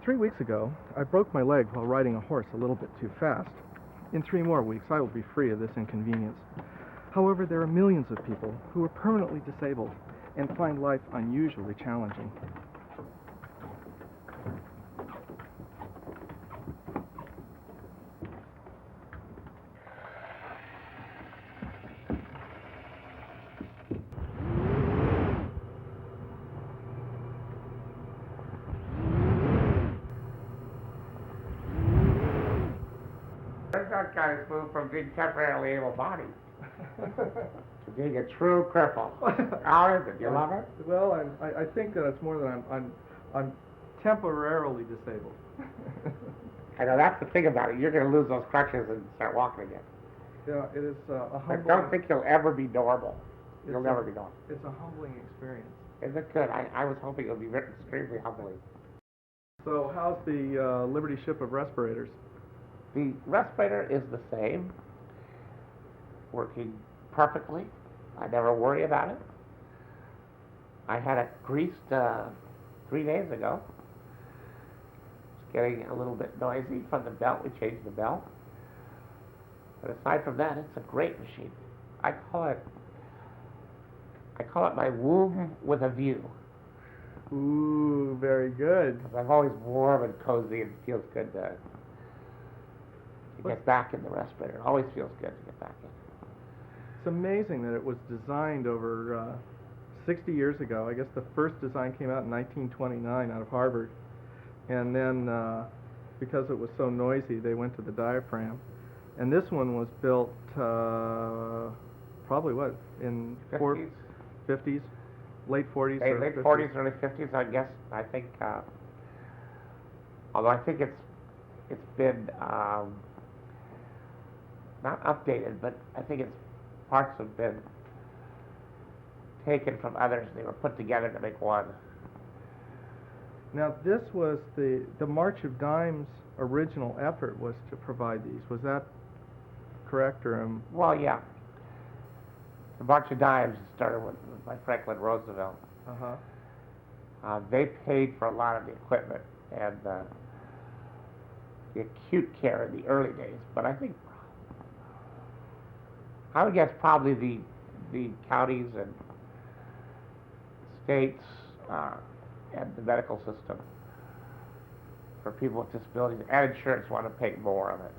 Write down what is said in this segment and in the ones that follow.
3 weeks ago, I broke my leg while riding a horse a little bit too fast. In 3 more weeks, I will be free of this inconvenience. However, there are millions of people who are permanently disabled and find life unusually challenging. That guy has moved from being temporarily able-bodied to being a true cripple. How is it? You love it? Well, I think that it's more than I'm temporarily disabled. I know, that's the thing about it. You're going to lose those crutches and start walking again. Yeah, it is a I humbling. don't think you'll ever be normal. You'll never be normal. It's a humbling experience. Is it good? I was hoping it would be extremely humbling. So, how's the Liberty ship of respirators? The respirator is the same, working perfectly. I never worry about it. I had it greased 3 days ago. It's getting a little bit noisy from the belt. We changed the belt. But aside from that, it's a great machine. I call it my womb with a view. Ooh, very good. Because I'm always warm and cozy and it feels good to get back in the respirator. It always feels good to get back in. It's amazing that it was designed over 60 years ago. I guess the first design came out in 1929 out of Harvard. And then, because it was so noisy, they went to the diaphragm. And this one was built probably, what, in 50s? 50s? Late 40s? Late 40s, early 50s, I guess. I think, although I think it's been not updated, but I think its parts have been taken from others. They were put together to make one. Now, this was the March of Dimes' original effort was to provide these. Was that correct, or? Well, yeah. The March of Dimes started by Franklin Roosevelt. They paid for a lot of the equipment and the acute care in the early days, but I would guess probably the counties and states and the medical system for people with disabilities and insurance want to pay more of it.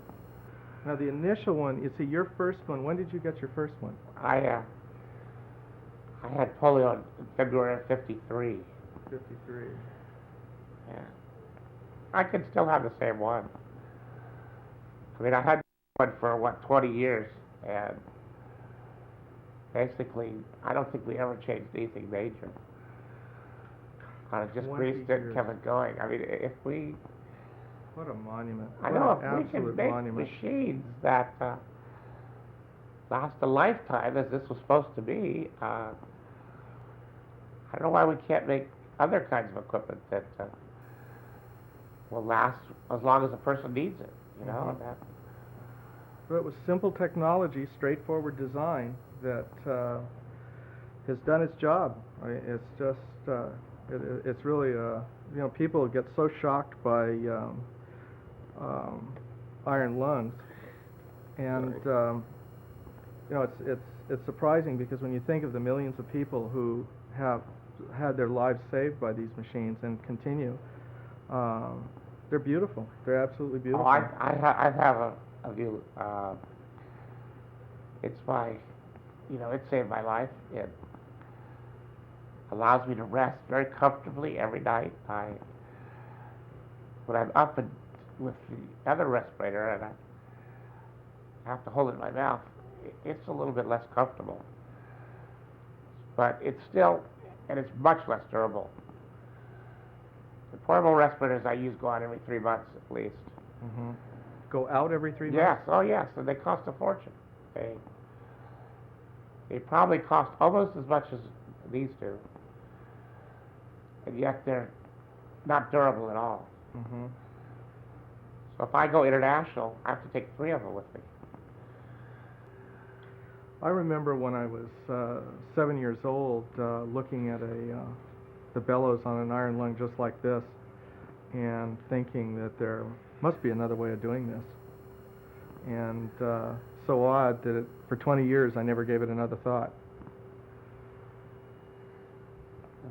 Now, the initial one, you see, your first one, when did you get your first one? I had polio in February of 53. 53. Yeah. I could still have the same one. I mean, I had one for, 20 years, and basically, I don't think we ever changed anything major. Kind of just greased it and kept it going. I mean, if we... What a monument. I know, if we can make machines that last a lifetime, as this was supposed to be, I don't know why we can't make other kinds of equipment that will last as long as a person needs it, you know? Mm-hmm. Well, it was simple technology, straightforward design that has done its job. I mean, it's just, it's really, people get so shocked by iron lungs, and it's surprising because when you think of the millions of people who have had their lives saved by these machines and continue, they're beautiful. They're absolutely beautiful. Oh, I have a view. It's it saved my life. It allows me to rest very comfortably every night. When I'm up and with the other respirator and I have to hold it in my mouth, it's a little bit less comfortable. But it's still, and it's much less durable. The portable respirators I use go out every 3 months at least. Mm-hmm. Go out every 3 months? Yes, oh yes, and they cost a fortune. They probably cost almost as much as these do, and yet they're not durable at all. Mm-hmm. So if I go international, I have to take 3 of them with me. I remember when I was 7 years old looking at the bellows on an iron lung just like this, and thinking that there must be another way of doing this. And so odd that for 20 years I never gave it another thought.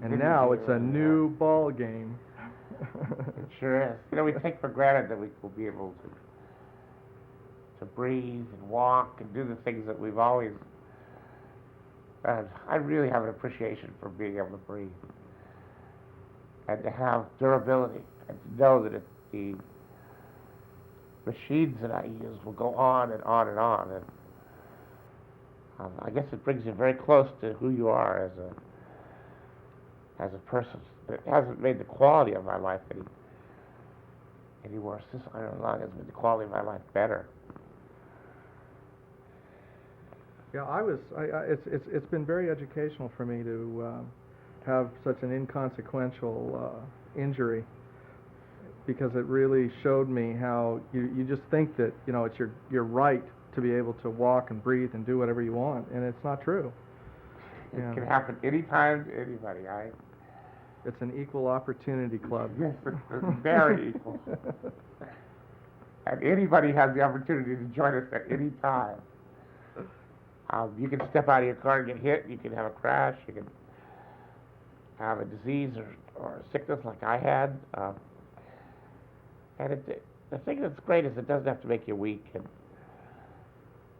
And now it's a new ball game. It sure is. You know, we take for granted that we will be able to breathe and walk and do the things that we've always done. I really have an appreciation for being able to breathe and to have durability and to know that the machines that I use will go on and on and on. And I guess it brings you very close to who you are as a person. It hasn't made the quality of my life any worse. I don't know, it's made the quality of my life better. Yeah, it's been very educational for me to have such an inconsequential injury, because it really showed me how you just think that, you know, it's your right to be able to walk and breathe and do whatever you want, and it's not true. It can happen anytime to anybody. It's an equal opportunity club. Yes, it's very equal. And anybody has the opportunity to join us at any time. You can step out of your car and get hit. You can have a crash. You can have a disease or a sickness like I had. And the thing that's great is it doesn't have to make you weak.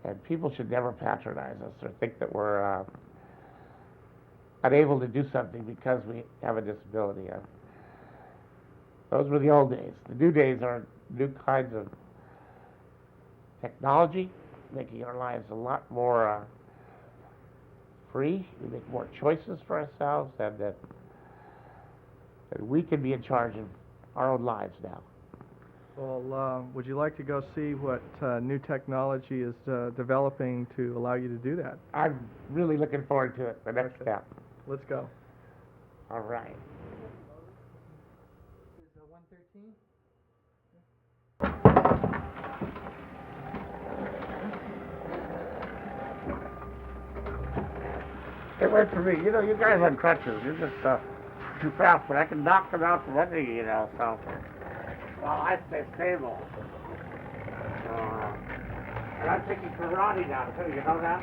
And people should never patronize us or think that we're unable to do something because we have a disability. Those were the old days. The new days are new kinds of technology, making our lives a lot more free. We make more choices for ourselves, and that we can be in charge of our own lives now. Well, would you like to go see what new technology is developing to allow you to do that? I'm really looking forward to it, the next step. Let's go. All right. Is 113? It went for me. You know, you guys on crutches. You're just too fast, but I can knock them out from under you, know, so. Well, I stay stable. And I'm taking karate now, too. You know that?